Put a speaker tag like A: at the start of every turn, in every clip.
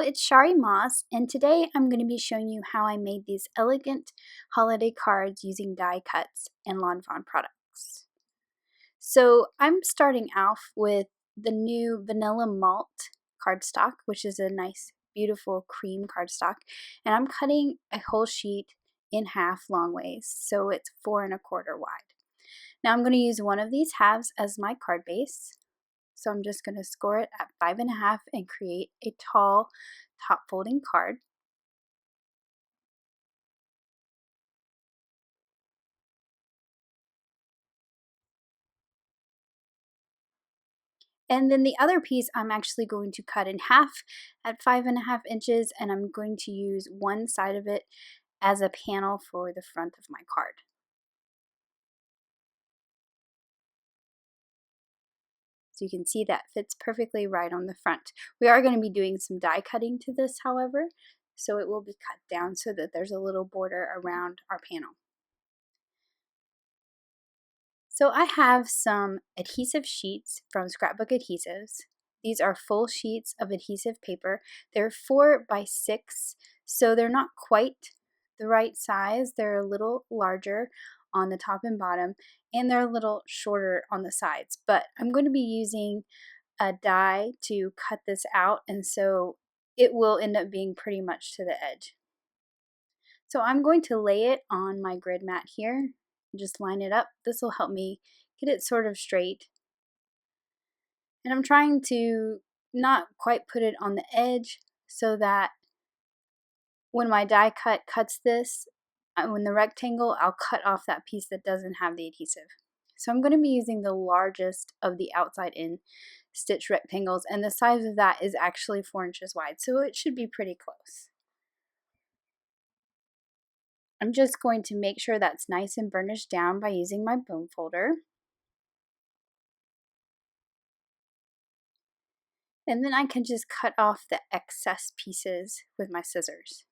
A: it's Shari Moss, and today I'm going to be showing you how I made these elegant holiday cards using die cuts and lawnfawn products. So I'm starting off with the new Vanilla Malt cardstock, which is a nice, beautiful cream cardstock, and I'm cutting a whole sheet in half long ways, so it's 4 1/4 wide. Now I'm going to use one of these halves as my card base. So I'm just going to score it at 5 1/2 and create a tall top folding card. And then the other piece I'm actually going to cut in half at 5 1/2 inches, and I'm going to use one side of it as a panel for the front of my card. So you can see that fits perfectly right on the front. We are going to be doing some die cutting to this, however, so it will be cut down so that there's a little border around our panel. So I have some adhesive sheets from Scrapbook Adhesives. These are full sheets of adhesive paper. They're 4 by 6, so they're not quite the right size. They're a little larger on the top and bottom, and they're a little shorter on the sides. But I'm going to be using a die to cut this out, and so it will end up being pretty much to the edge. So I'm going to lay it on my grid mat here. Just line it up. This will help me get it sort of straight. And I'm trying to not quite put it on the edge so that when my die cut cuts this, when the rectangle, I'll cut off that piece that doesn't have the adhesive. So I'm going to be using the largest of the outside in stitch rectangles, and the size of that is actually 4 inches wide, so it should be pretty close. I'm just going to make sure that's nice and burnished down by using my bone folder. And then I can just cut off the excess pieces with my scissors.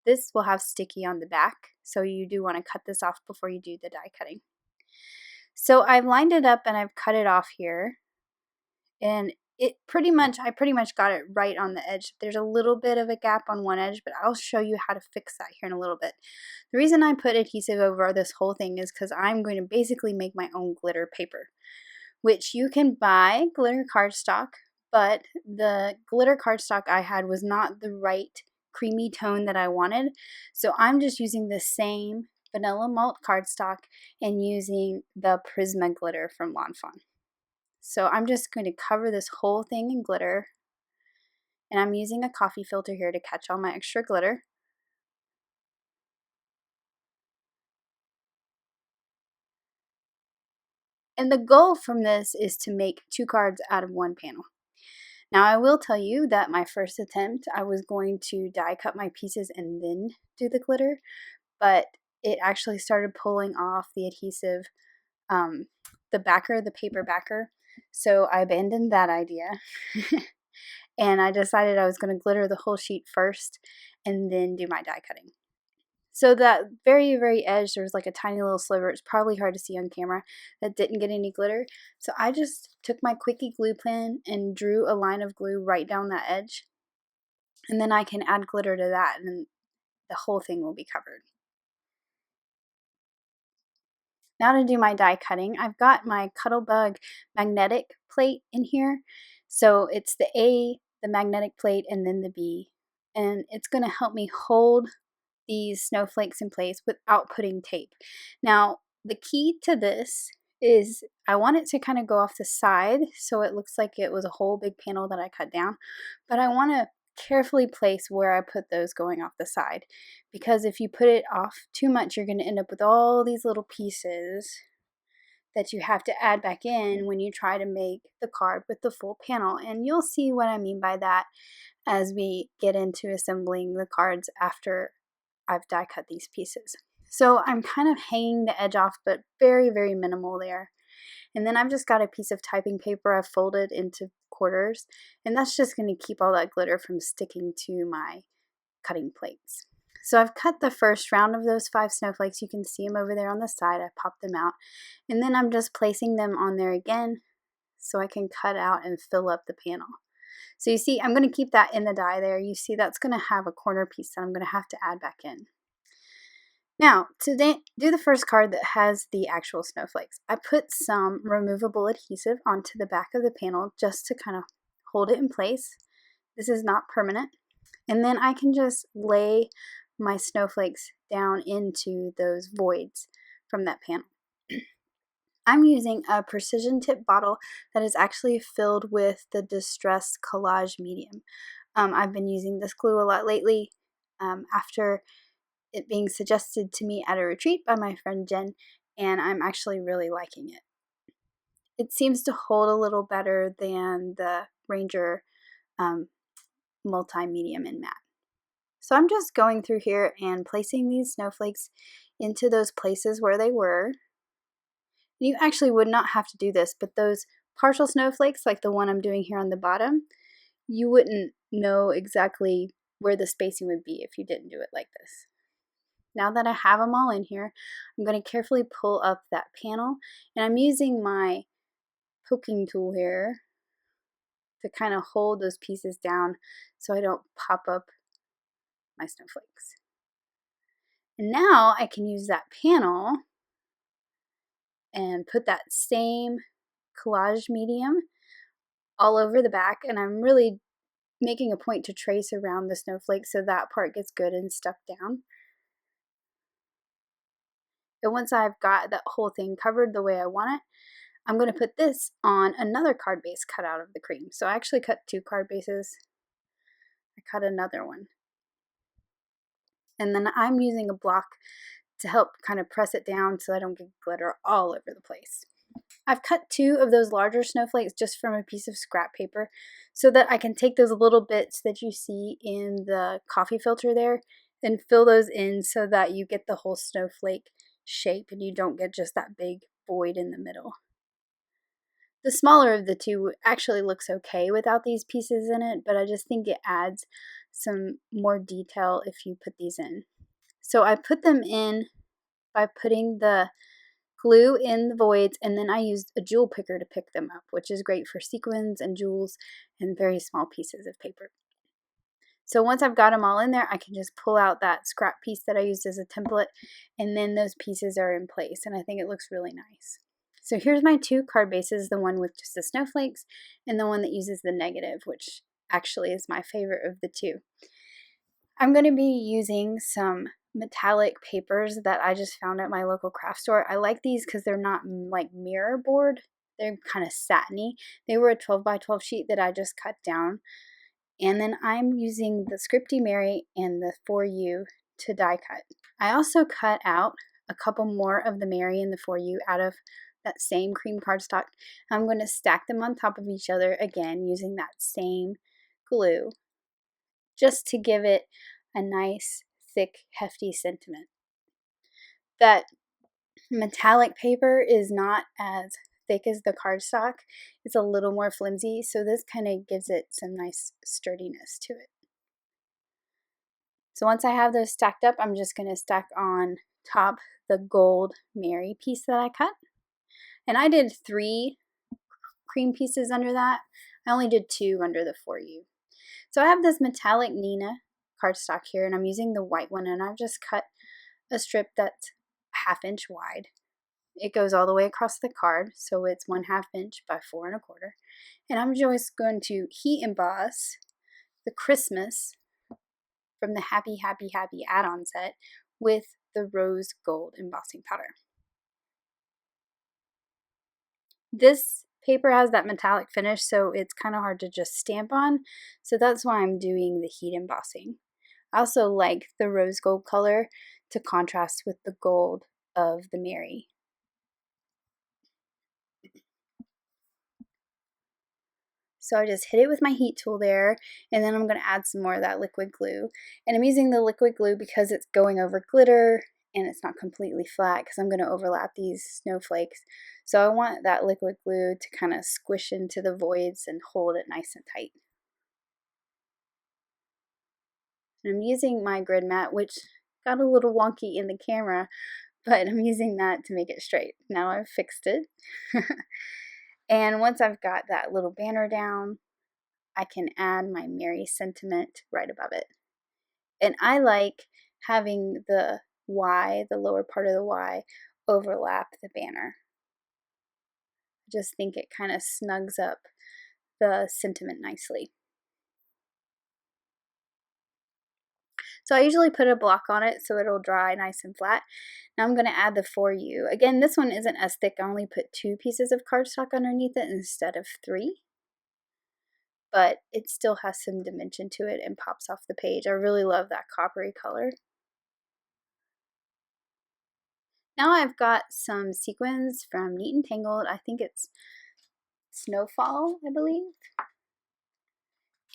A: This will have sticky on the back, so you do want to cut this off before you do the die cutting. So I've lined it up and I've cut it off here. And I pretty much got it right on the edge. There's a little bit of a gap on one edge, but I'll show you how to fix that here in a little bit. The reason I put adhesive over this whole thing is because I'm going to basically make my own glitter paper, which you can buy glitter cardstock, but the glitter cardstock I had was not the right creamy tone that I wanted. So I'm just using the same Vanilla Malt cardstock and using the Prisma glitter from Lawnfawn. So I'm just going to cover this whole thing in glitter, and I'm using a coffee filter here to catch all my extra glitter. And the goal from this is to make 2 cards out of 1 panel. Now I will tell you that my first attempt, I was going to die cut my pieces and then do the glitter, but it actually started pulling off the adhesive, the paper backer. So I abandoned that idea and I decided I was going to glitter the whole sheet first and then do my die cutting. So that very, very edge, there was like a tiny little sliver. It's probably hard to see on camera that didn't get any glitter. So I just took my quickie glue pen and drew a line of glue right down that edge. And then I can add glitter to that and then the whole thing will be covered. Now to do my die cutting, I've got my Cuttlebug magnetic plate in here. So it's the A, the magnetic plate, and then the B. And it's going to help me hold these snowflakes in place without putting tape. Now, the key to this is I want it to kind of go off the side so it looks like it was a whole big panel that I cut down, but I want to carefully place where I put those going off the side, because if you put it off too much, you're going to end up with all these little pieces that you have to add back in when you try to make the card with the full panel. And you'll see what I mean by that as we get into assembling the cards after I've die cut these pieces. So I'm kind of hanging the edge off, but very, very minimal there. And then I've just got a piece of typing paper I've folded into quarters, and that's just going to keep all that glitter from sticking to my cutting plates. So I've cut the first round of those 5 snowflakes. You can see them over there on the side. I popped them out, and then I'm just placing them on there again so I can cut out and fill up the panel. So you see, I'm going to keep that in the die there. You see that's going to have a corner piece that I'm going to have to add back in. Now, to do the first card that has the actual snowflakes, I put some removable adhesive onto the back of the panel just to kind of hold it in place. This is not permanent. And then I can just lay my snowflakes down into those voids from that panel. I'm using a precision tip bottle that is actually filled with the Distress Collage Medium. I've been using this glue a lot lately after it being suggested to me at a retreat by my friend Jen, and I'm actually really liking it. It seems to hold a little better than the Ranger Multi-Medium and Matte. So I'm just going through here and placing these snowflakes into those places where they were. You actually would not have to do this, but those partial snowflakes, like the one I'm doing here on the bottom, you wouldn't know exactly where the spacing would be if you didn't do it like this. Now that I have them all in here, I'm going to carefully pull up that panel, and I'm using my poking tool here to kind of hold those pieces down so I don't pop up my snowflakes. And now I can use that panel and put that same collage medium all over the back, and I'm really making a point to trace around the snowflake so that part gets good and stuck down. And once I've got that whole thing covered the way I want it, I'm going to put this on another card base cut out of the cream. So I actually cut 2 card bases. I cut another one. And then I'm using a block to help kind of press it down so I don't get glitter all over the place. I've cut 2 of those larger snowflakes just from a piece of scrap paper so that I can take those little bits that you see in the coffee filter there and fill those in so that you get the whole snowflake shape and you don't get just that big void in the middle. The smaller of the 2 actually looks okay without these pieces in it, but I just think it adds some more detail if you put these in. So I put them in by putting the glue in the voids, and then I used a jewel picker to pick them up, which is great for sequins and jewels and very small pieces of paper. So once I've got them all in there, I can just pull out that scrap piece that I used as a template, and then those pieces are in place, and I think it looks really nice. So here's my 2 card bases, the one with just the snowflakes and the one that uses the negative, which actually is my favorite of the 2. I'm going to be using some metallic papers that I just found at my local craft store. I like these because they're not like mirror board. They're kind of satiny. They were a 12 by 12 sheet that I just cut down. And then I'm using the Scripty Mary and the 4U to die cut. I also cut out a couple more of the Mary and the 4U out of that same cream cardstock. I'm going to stack them on top of each other again using that same glue just to give it a nice, thick, hefty sentiment. That metallic paper is not as thick as the cardstock. It's a little more flimsy, so this kind of gives it some nice sturdiness to it. So once I have those stacked up, I'm just going to stack on top the gold Mary piece that I cut. And I did 3 cream pieces under that. I only did 2 under the 4U. So I have this metallic Nina cardstock here, and I'm using the white one, and I've just cut a strip that's 1/2 inch wide. It goes all the way across the card, so it's 1/2 inch by 4 1/4. And I'm just going to heat emboss the Christmas from the Happy Happy Happy add-on set with the rose gold embossing powder. This paper has that metallic finish, so it's kind of hard to just stamp on, so that's why I'm doing the heat embossing. I also like the rose gold color to contrast with the gold of the Mary. So I just hit it with my heat tool there, and then I'm going to add some more of that liquid glue. And I'm using the liquid glue because it's going over glitter and it's not completely flat because I'm going to overlap these snowflakes. So I want that liquid glue to kind of squish into the voids and hold it nice and tight. And I'm using my grid mat, which got a little wonky in the camera, but I'm using that to make it straight. Now I've fixed it. And once I've got that little banner down, I can add my Merry sentiment right above it. And I like having the Y, the lower part of the Y, overlap the banner. I just think it kind of snugs up the sentiment nicely. So I usually put a block on it so it'll dry nice and flat. Now I'm going to add the For You. Again, this one isn't as thick. I only put 2 pieces of cardstock underneath it instead of 3. But it still has some dimension to it and pops off the page. I really love that coppery color. Now I've got some sequins from Neat and Tangled. I think it's Snowfall, I believe.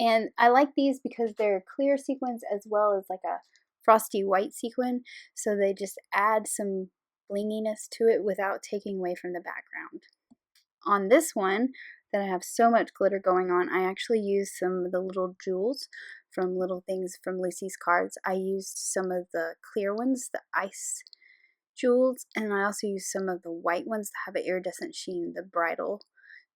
A: And I like these because they're clear sequins as well as like a frosty white sequin. So they just add some blinginess to it without taking away from the background. On this one that I have so much glitter going on, I actually used some of the little jewels from Little Things from Lucy's Cards. I used some of the clear ones, the ice jewels, and I also used some of the white ones that have an iridescent sheen, the bridal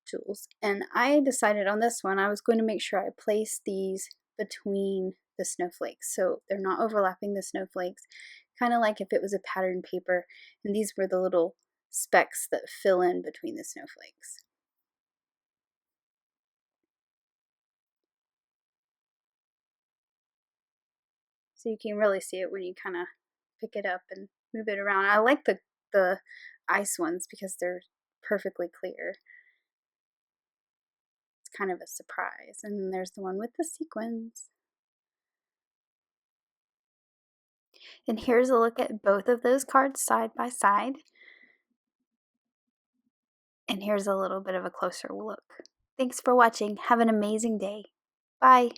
A: jewels. And I decided on this one I was going to make sure I place these between the snowflakes so they're not overlapping the snowflakes, kind of like if it was a patterned paper and these were the little specks that fill in between the snowflakes. So you can really see it when you kind of pick it up and move it around. I like the ice ones because they're perfectly clear. It's kind of a surprise. And then there's the one with the sequins. And here's a look at both of those cards side by side. And here's a little bit of a closer look. Thanks for watching. Have an amazing day. Bye.